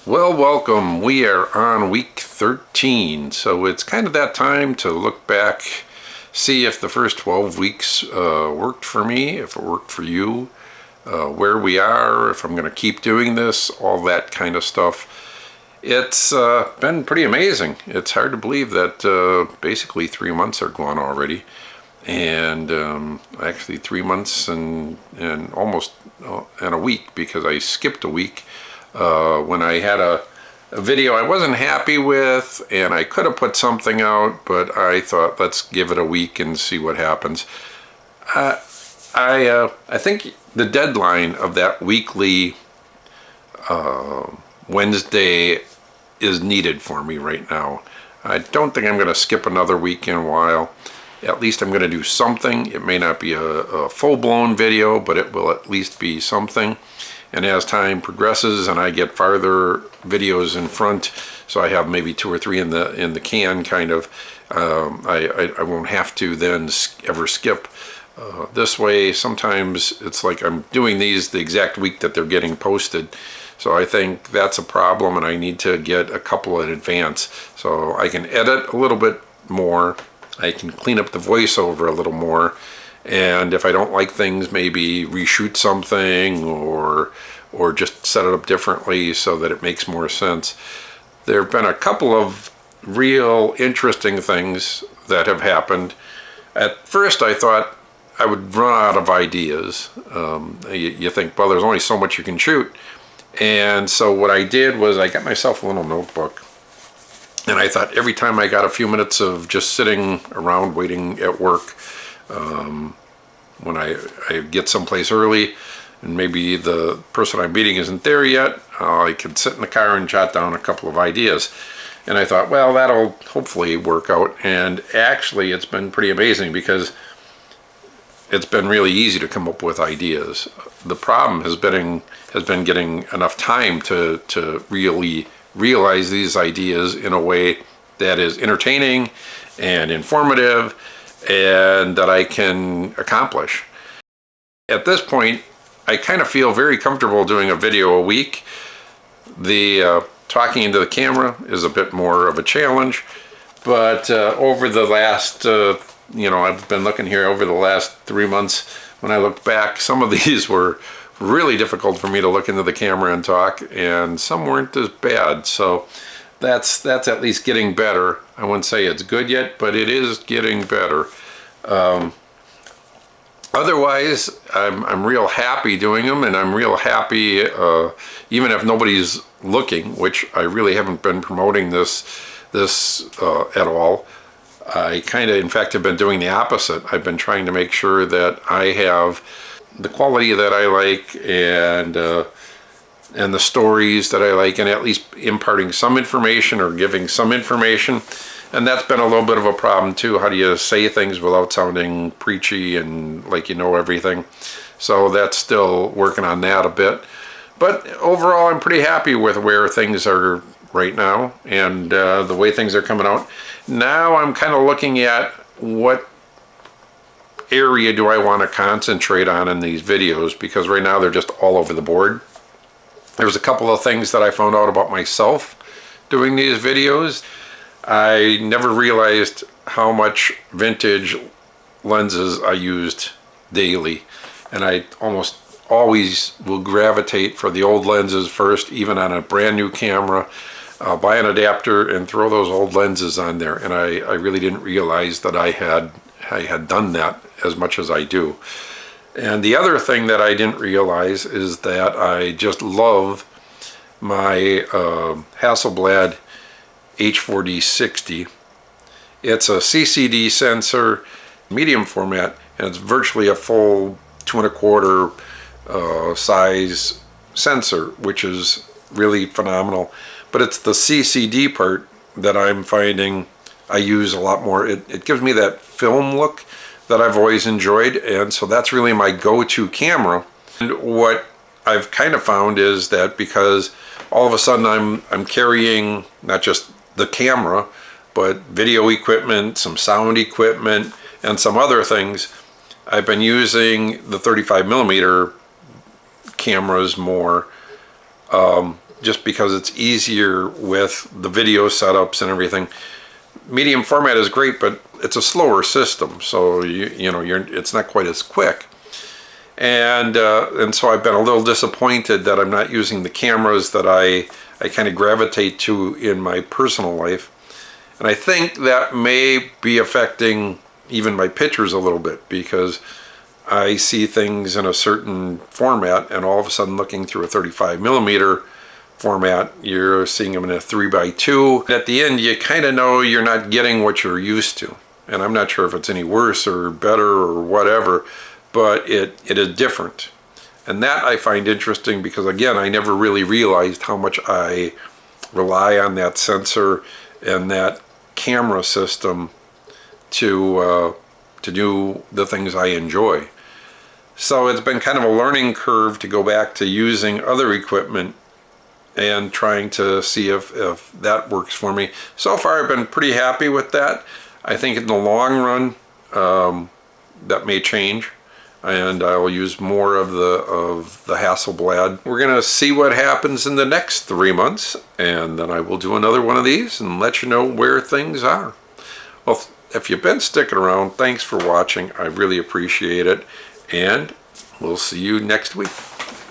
Well, welcome. We are on week 13, so it's kind of that time to look back, see if the first 12 weeks worked for me, if it worked for you, where we are, if I'm going to keep doing this, all that kind of stuff. It's been pretty amazing. It's hard to believe that basically 3 months are gone already, and actually 3 months and almost and a week because I skipped a week when I had a video I wasn't happy with, and I could have put something out, but I thought let's give it a week and see what happens. I think the deadline of that weekly Wednesday is needed for me right now. I don't think I'm going to skip another week in a while. At least I'm going to do something. It may not be a full-blown video, but it will at least be something. And as time progresses and I get farther videos in front, so I have maybe 2 or 3 in the can, kind of, I won't have to then ever skip. This way, sometimes it's like I'm doing these the exact week that they're getting posted. So I think that's a problem, and I need to get a couple in advance so I can edit a little bit more. I can clean up the voiceover a little more, and if I don't like things, maybe reshoot something or just set it up differently so that it makes more sense. There have been a couple of real interesting things that have happened. At first I thought I would run out of ideas. You think, well, there's only so much you can shoot. And so what I did was I got myself a little notebook, and I thought every time I got a few minutes of just sitting around waiting at work, when I get someplace early and maybe the person I'm meeting isn't there yet, I could sit in the car and jot down a couple of ideas. And I thought, well, that'll hopefully work out. And actually it's been pretty amazing because it's been really easy to come up with ideas. The problem has been getting enough time to really realize these ideas in a way that is entertaining and informative and that I can accomplish. At this point, I kind of feel very comfortable doing a video a week. The talking into the camera is a bit more of a challenge, but over the last, I've been looking here over the last 3 months. When I looked back, some of these were really difficult for me to look into the camera and talk, and some weren't as bad. So that's at least getting better. I wouldn't say it's good yet, but it is getting better. Otherwise, I'm real happy doing them, and I'm real happy even if nobody's looking, which I really haven't been promoting this at all. I kind of, in fact, have been doing the opposite. I've been trying to make sure that I have the quality that I like and the stories that I like, and at least imparting some information or giving some information. And that's been a little bit of a problem too. How do you say things without sounding preachy and like you know everything? So that's still working on that a bit. But overall, I'm pretty happy with where things are right now and the way things are coming out. Now I'm kind of looking at what area do I want to concentrate on in these videos, because right now they're just all over the board. There's a couple of things that I found out about myself doing these videos. I never realized how much vintage lenses I used daily, and I almost always will gravitate for the old lenses first, even on a brand new camera. I'll buy an adapter and throw those old lenses on there, and I really didn't realize that I had done that as much as I do. And the other thing that I didn't realize is that I just love my Hasselblad H4D60. It's a CCD sensor, medium format, and it's virtually a full 2 1/4 size sensor, which is really phenomenal. But it's the CCD part that I'm finding I use a lot more. It gives me that film look that I've always enjoyed, and so that's really my go-to camera. And what I've kind of found is that because all of a sudden I'm carrying not just the camera, but video equipment, some sound equipment, and some other things, I've been using the 35mm cameras more just because it's easier with the video setups and everything. Medium format is great, but it's a slower system, so it's not quite as quick. And so I've been a little disappointed that I'm not using the cameras that I kind of gravitate to in my personal life. And I think that may be affecting even my pictures a little bit, because I see things in a certain format, and all of a sudden looking through a 35mm format, you're seeing them in a 3x2. At the end, you kind of know you're not getting what you're used to. And I'm not sure if it's any worse or better or whatever, but it is different. And that I find interesting, because again, I never really realized how much I rely on that sensor and that camera system to do the things I enjoy. So it's been kind of a learning curve to go back to using other equipment and trying to see if that works for me. So far I've been pretty happy with that. I think in the long run that may change, and I'll use more of the Hasselblad. We're gonna see what happens in the next 3 months, and then I will do another one of these and let you know where things are. Well, if you've been sticking around, thanks for watching. I really appreciate it, and we'll see you next week.